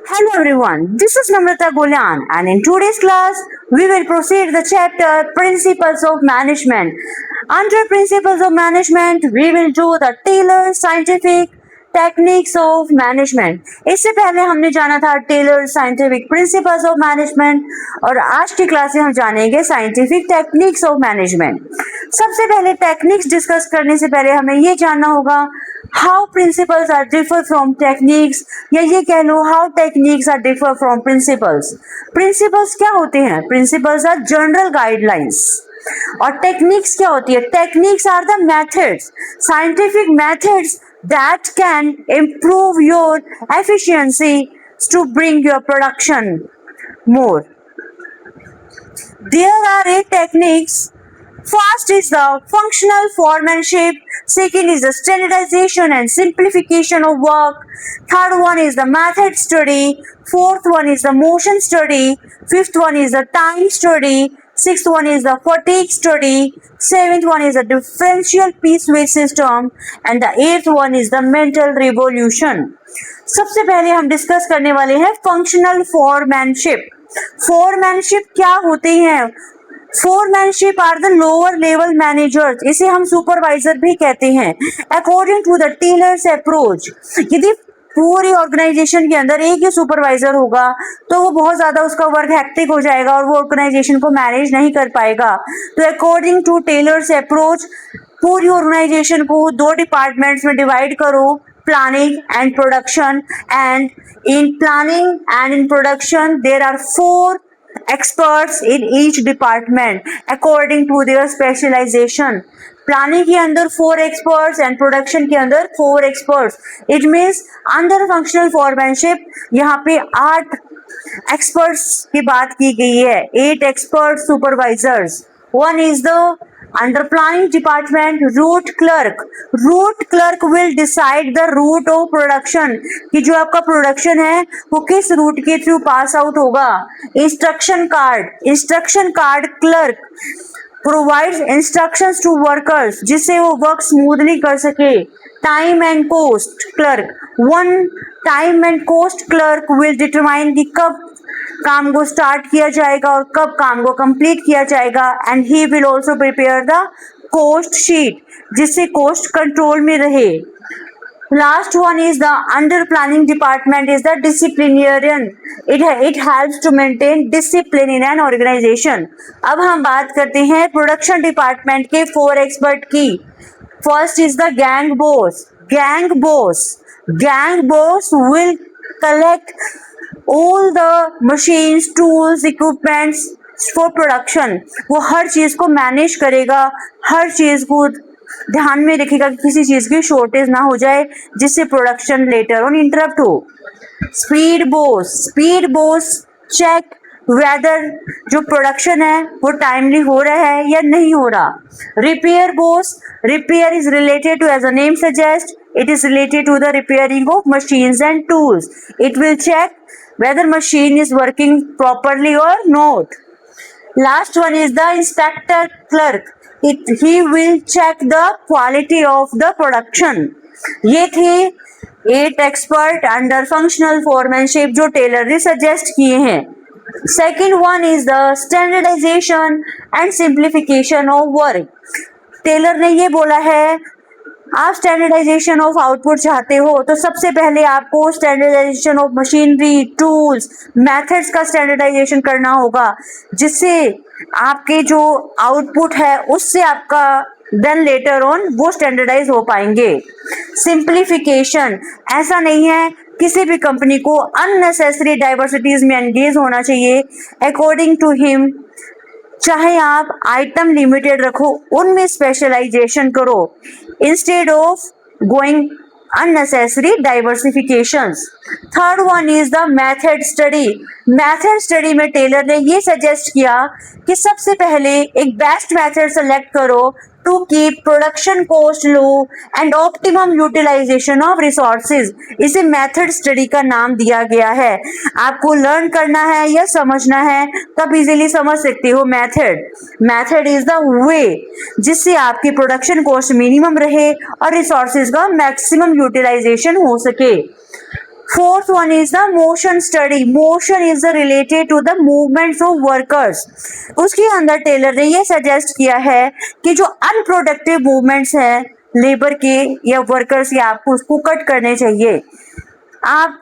Hello everyone, this is Namrata Golian and in today's class we will proceed the chapter Principles of Management. Under Principles of Management we will do the Taylor Scientific Techniques of Management. इससे पहले हमने जाना था Taylor scientific principles of management और आज की class में हम जानेंगे साइंटिफिक टेक्निक्स ऑफ मैनेजमेंट. सबसे पहले टेक्निक्स डिस्कस करने से पहले हमें ये जानना होगा how principles are differ from techniques, या ये कह लो how techniques are differ from principles. Principles क्या होते हैं? Principles are general guidelines. और टेक्निक्स क्या होती है? Techniques are the methods, scientific methods that can improve your efficiency to bring your production more. There are 8 techniques. First is the functional foremanship. Second is the standardization and simplification of work. Third one is the method study. Fourth one is the motion study. Fifth one is the time study. Sixth one is the fatigue study. Seventh one is the differential piece-weight system. And the eighth one is the mental revolution. सबसे पहले हम discuss करने वाले हैं functional foremanship. Foremanship क्या होते हैं? Foremanship are the lower level managers. इसे हम सुपरवाइजर भी कहते हैं. According to the Taylor's approach, यदि पूरी ऑर्गेनाइजेशन के अंदर एक ही सुपरवाइजर होगा तो वो बहुत ज्यादा उसका वर्क हेक्टिक हो जाएगा और वो ऑर्गेनाइजेशन को मैनेज नहीं कर पाएगा. तो अकॉर्डिंग टू टेलर्स अप्रोच पूरी ऑर्गेनाइजेशन को 2 डिपार्टमेंट्स में डिवाइड करो, planning and production. And in planning and in production there are 4 experts in each department according to their specialization. Planning के अंदर 4 एक्सपर्ट्स एंड प्रोडक्शन के अंदर 4 experts. It means under functional foremanship यहाँ पे 8 experts की बात की गई है. 8 expert supervisors. One is the under planning department route clerk. route clerk will decide the route of production, कि जो आपका प्रोडक्शन है वो किस रूट के थ्रू पास आउट होगा. Instruction card clerk provides instructions to workers जिससे वो वर्क स्मूथली कर सके. Time and cost clerk, one time and cost clerk will determine कि कब काम को स्टार्ट किया जाएगा और कब काम को कंप्लीट किया जाएगा. And he will also prepare the cost sheet जिससे कोस्ट कंट्रोल में रहे. Last one is the under planning department is the disciplinarian. It helps to maintain discipline in an organisation. अब हम बात करते हैं प्रोडक्शन डिपार्टमेंट के 4 एक्सपर्ट की. First is the gang boss. Gang boss will collect all the machines, tools, equipments for production. वो हर चीज को मैनेज करेगा, हर चीज को ध्यान में रखेगा कि किसी चीज की शॉर्टेज ना हो जाए जिससे प्रोडक्शन लेटर ऑन इंटरप्ट हो. स्पीड बोस चेक वेदर जो प्रोडक्शन है वो टाइमली हो रहा है या नहीं हो रहा. Repair is related to, as a name suggest, it is related to the repairing of machines and tools. It will check whether machine is working properly or not. Last one is the inspector clerk. He will check the quality of the production. ये थे 8 expert under functional foremanship जो Taylor ने suggest किए हैं. Second one is the standardisation and simplification of work. Taylor ने ये बोला है आप स्टैंडर्डाइजेशन ऑफ आउटपुट चाहते हो तो सबसे पहले आपको standardisation of machinery, tools, methods का स्टैंडर्डाइजेशन करना होगा जिससे आपके जो आउटपुट है उससे आपका देन लेटर ऑन वो स्टैंडर्डाइज हो पाएंगे. सिंप्लीफिकेशन, ऐसा नहीं है किसी भी कंपनी को अननेसेसरी डाइवर्सिटीज में एंगेज होना चाहिए. अकॉर्डिंग टू हिम चाहे आप आइटम लिमिटेड रखो उनमें स्पेशलाइजेशन करो instead of going unnecessary diversifications. Third one is the method study. Method study में टेलर ने ये सजेस्ट किया कि सबसे पहले एक बेस्ट मेथड सेलेक्ट करो to keep production cost low and optimum utilization of resources. इसे मेथड स्टडी का नाम दिया गया है। आपको लर्न करना है या समझना है तब इजीली समझ सकते हो। मेथड इज द वे जिससे आपकी प्रोडक्शन कॉस्ट मिनिमम रहे और रिसोर्सेज का मैक्सिमम यूटिलाइजेशन हो सके। Fourth one is the motion study. Motion is related to the movements of workers. उसके अंदर टेलर ने ये सजेस्ट किया है कि जो अनप्रोडक्टिव मूवमेंट्स हैं लेबर के या वर्कर्स के, आपको उसको कट करने चाहिए। आप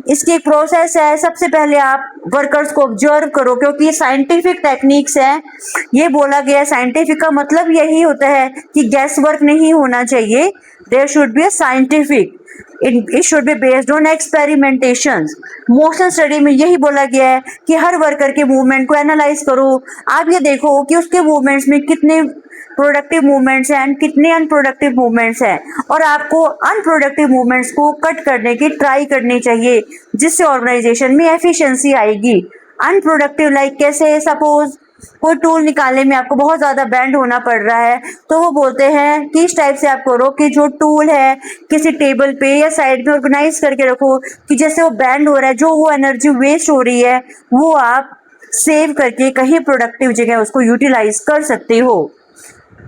इसकी एक प्रोसेस है। सबसे पहले आप वर्कर्स को ऑब्जर्व करो, क्योंकि ये साइंटिफिक टेक्निक्स हैं। ये बोला गया साइंटिफिक का मतलब यही होता है कि गैस वर्क नहीं होना चाहिए। There should be a scientific, it should be based on experimentations. Motion study में यही बोला गया है कि हर वर्कर के मूवमेंट को एनालाइज करो। आप ये देखो कि उसके मूवमेंट्स में कितने प्रोडक्टिव मूवमेंट्स हैं, कितने अनप्रोडक्टिव मूवमेंट्स हैं, और आपको अनप्रोडक्टिव मूवमेंट्स को कट करने की ट्राई करनी चाहिए, जिससे ऑर्गेनाइजेशन में एफिशिएंसी आएगी। अनप्रोडक्टिव लाइक कैसे, सपोज कोई टूल निकालने में आपको बहुत ज़्यादा बैंड होना पड़ रहा है, तो वो बोलते हैं कि इस टाइप से आप करो कि जो टूल है किसी टेबल पे या साइड में ऑर्गेनाइज करके रखो कि जैसे वो बैंड हो रहा है, जो वो एनर्जी वेस्ट हो रही है वो आप सेव करके कहीं प्रोडक्टिव जगह उसको यूटिलाइज कर सकते हो।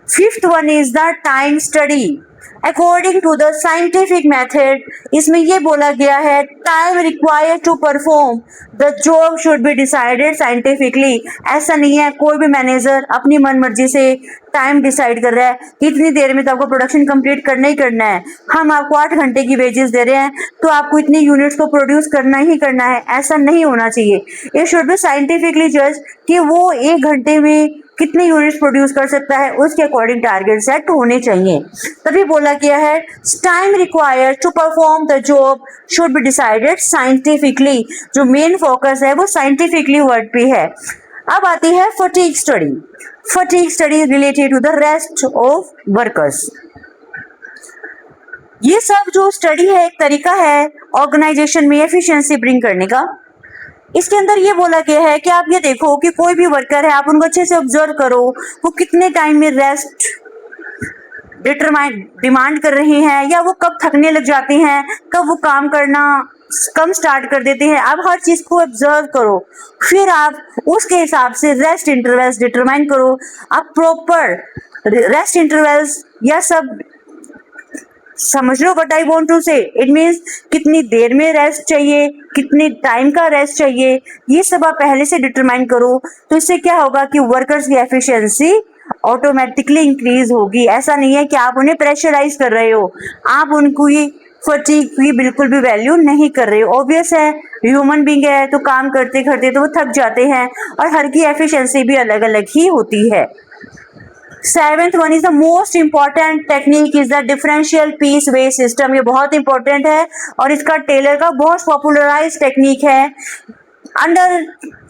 Fifth one is the time study. According to the scientific method, इसमें ये बोला गया है time required to perform the job should be decided scientifically. ऐसा नहीं है कोई भी मैनेजर अपनी मन मर्जी से टाइम डिसाइड कर रहा है कि इतनी देर में तो आपको प्रोडक्शन कंप्लीट करना ही करना है, हम आपको 8 घंटे की वेजेस दे रहे हैं तो आपको इतनी यूनिट्स को प्रोड्यूस करना ही करना है। ऐसा नहीं होना चाहिए। इट शुड बी साइंटिफिकली जज कि वो 1 घंटे में कितने यूनिट्स प्रोड्यूस कर सकता है, उसके अकॉर्डिंग टारगेट सेट होने चाहिए। तभी बोला गया है time required to perform the job should be decided scientifically. जो मेन फोकस है वो साइंटिफिकली वर्ड पे है। अब आती है fatigue study. Fatigue study related to the rest of workers. ये सब जो स्टडी है एक तरीका है ऑर्गेनाइजेशन में एफिशिएंसी ब्रिंग करने का। इसके अंदर ये बोला गया है कि आप ये देखो कि कोई भी वर्कर है, आप उनको अच्छे से ऑब्जर्व करो वो कितने टाइम में रेस्ट डिमांड कर रहे हैं, या वो कब थकने लग जाते हैं, कब वो काम करना कम स्टार्ट कर देते हैं। आप हर चीज को ऑब्जर्व करो, फिर आप उसके हिसाब से रेस्ट इंटरवल्स डिटरमाइन करो। आप प्रॉपर रेस्ट इंटरवल्स या सब समझ लो व्हाट आई वांट टू से। इट मीन्स कितनी देर में रेस्ट चाहिए, कितने टाइम का रेस्ट चाहिए, ये सब आप पहले से डिटरमाइन करो। तो इससे क्या होगा कि वर्कर्स की एफिशिएंसी ऑटोमेटिकली इंक्रीज होगी। ऐसा नहीं है कि आप उन्हें प्रेशराइज कर रहे हो, आप उनको ये फटीग की बिल्कुल भी वैल्यू नहीं कर रहे हो। ऑब्वियस है, ह्यूमन बीइंग है तो काम करते करते तो वो थक जाते हैं, और हर की एफिशिएंसी भी अलग अलग ही होती है। Seventh one is the most important technique is the differential piece wage system. ये बहुत इंपॉर्टेंट है और इसका टेलर का बहुत पॉपुलराइज टेक्निक है। Under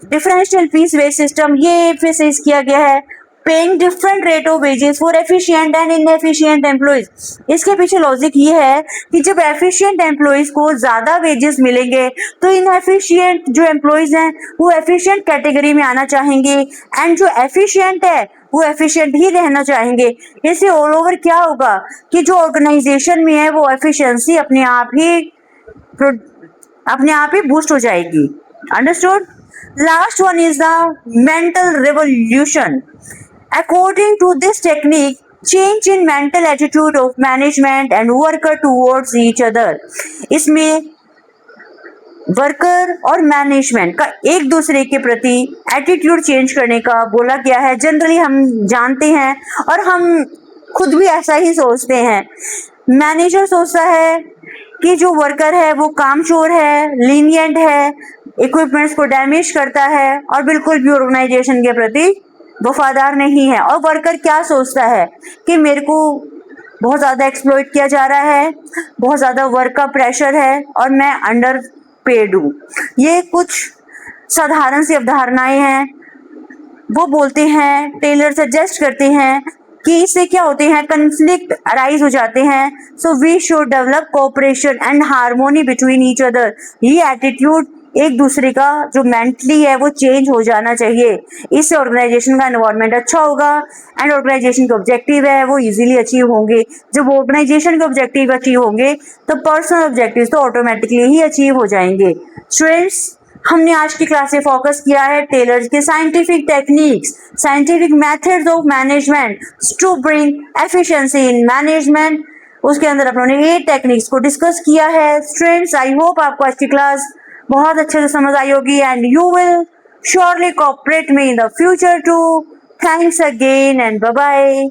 differential piece wage system ये एम्फेसाइज किया गया है paying different rate of wages for efficient and inefficient employees. इसके पीछे लॉजिक ये है कि जब एफिशिएंट एम्प्लॉइज को ज़्यादा वेजेस मिलेंगे तो इनएफिशिएंट जो एम्प्लॉइज हैं वो एफिशिएंट कैटेगरी में आना चाहेंगे, एंड जो एफिशिएंट है वो एफिशिएंट ही रहना चाहेंगे। इससे ऑल ओवर क्या होगा कि जो ऑर्गेनाइजेशन में है वो एफिशिएंसी अपने आप ही बूस्ट हो जाएगी। Understood? Last one is the mental revolution. According to this technique, change in mental attitude of management and worker towards each other. इसमें वर्कर और मैनेजमेंट का एक दूसरे के प्रति एटीट्यूड चेंज करने का बोला गया है। जनरली हम जानते हैं और हम खुद भी ऐसा ही सोचते हैं। मैनेजर सोचता है कि जो वर्कर है वो कामचोर है, लीनियंट है, इक्विपमेंट्स को डैमेज करता है और बिल्कुल भी ऑर्गेनाइजेशन के प्रति वफादार नहीं है। और वर्कर क्या सोचता है कि मेरे को बहुत ज़्यादा एक्सप्लॉइट किया जा रहा है, बहुत ज़्यादा वर्क का प्रेशर है और मैं अंडर पेड हूँ। ये कुछ साधारण सी अवधारणाएं हैं। वो बोलते हैं, टेलर सजेस्ट करते हैं कि इससे क्या होते हैं, कन्फ्लिक्ट अराइज हो जाते हैं। So we should develop cooperation and harmony between each other. ये एटीट्यूड एक दूसरे का जो मेंटली है वो चेंज हो जाना चाहिए। इससे ऑर्गेनाइजेशन का एनवायरनमेंट अच्छा होगा एंड ऑर्गेनाइजेशन के ऑब्जेक्टिव है वो इजीली अचीव होंगे। जब ऑर्गेनाइजेशन के ऑब्जेक्टिव अचीव होंगे तो पर्सनल ऑब्जेक्टिव्स तो ऑटोमेटिकली ही अचीव हो जाएंगे। स्टूडेंट्स, हमने आज की क्लास में फोकस किया है टेलर्स के scientific techniques, scientific methods of management to bring efficiency in management. उसके अंदर अपनों ने 8 टेक्निक्स को डिस्कस किया है। स्टूडेंट्स, आई होप आपको आज की क्लास बहुत अच्छे से समझ आई होगी and you will surely cooperate me in the future too. Thanks again and bye bye.